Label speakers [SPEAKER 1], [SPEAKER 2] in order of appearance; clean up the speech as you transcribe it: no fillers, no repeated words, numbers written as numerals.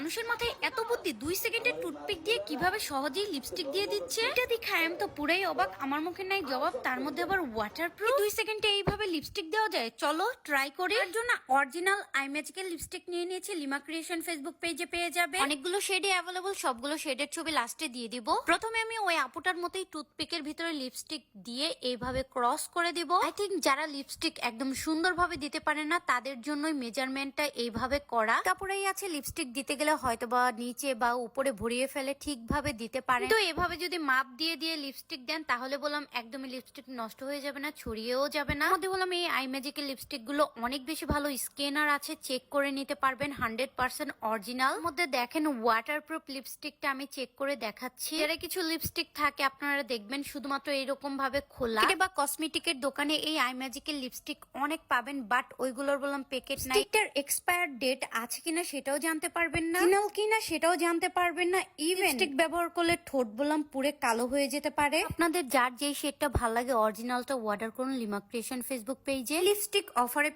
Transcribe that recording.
[SPEAKER 1] মানুষের মাথায় এত বুদ্ধি 2 সেকেন্ডের টুথপিক দিয়ে কিভাবে সহজেই লিপস্টিক দিয়ে দিচ্ছে। এটা দেখে আমি তো পুরাই অবাক, আমার মুখে নাই জবাব, তার মধ্যে আবার ওয়াটারপ্রুফ। 2 সেকেন্ডে এইভাবে লিপস্টিক দেওয়া যায়? চলো ট্রাই করি। এর জন্য অরিজিনাল আই ম্যাজিকের লিপস্টিক নিয়ে নিয়েছি, লিমা ক্রিয়েশন ফেসবুক পেজে পেয়ে যাবে। অনেকগুলো শেডে অ্যাভেলেবল, সবগুলো শেডের ছবি লাস্টে দিয়ে দিব। প্রথমে আমি ওই আপুটার মতোই টুথপিকের ভিতরে লিপস্টিক দিয়ে এইভাবে ক্রস করে দিব। আই থিঙ্ক যারা লিপস্টিক একদম সুন্দরভাবে দিতে পারে না তাদের জন্যই মেজারমেন্টটা এইভাবে করা। কাপড়েই আছে লিপস্টিক দিতে গেলে হয়তো বা নিচে বা উপরে ভরিয়ে ফেলে ঠিকভাবে দিতে পারে, তো এভাবে যদি মাপ দিয়ে দিয়ে লিপস্টিক দেন তাহলে বললাম একদমই লিপস্টিক নষ্ট হয়ে যাবে না, ছড়িয়েও যাবে না। আমাদের বললাম এই আই ম্যাজিকের লিপস্টিক গুলো অনেক বেশি ভালো, স্ক্যানার আছে, চেক করে নিতে পারবেন, 100% অরিজিনাল। মধ্যে দেখেন ওয়াটারপ্রুফ লিপস্টিকটা আমি চেক করে দেখাচ্ছি। এর কিছু লিপস্টিক থাকে আপনারা দেখবেন শুধুমাত্র এরকম ভাবে খোলা, বা কসমেটিকের দোকানে এই আই ম্যাজিকের লিপস্টিক অনেক পাবেন, বাট ওইগুলোর বললাম প্যাকেট নাই। এটার এক্সপায়ার ডেট আছে কিনা সেটাও জানতে পারবেন না, অরিজিনাল কিনা সেটাও জানতে পারবেন না। ইভেন লিপস্টিক ব্যবহার করলে ঠোঁট বললাম পুরো কালো হয়ে যেতে পারে। আপনাদের যার যেই শেডটা ভালো লাগে অরিজিনালটা অর্ডার করুন লিমা ক্রিয়েশন ফেসবুক পেজে। লিপস্টিক অফারে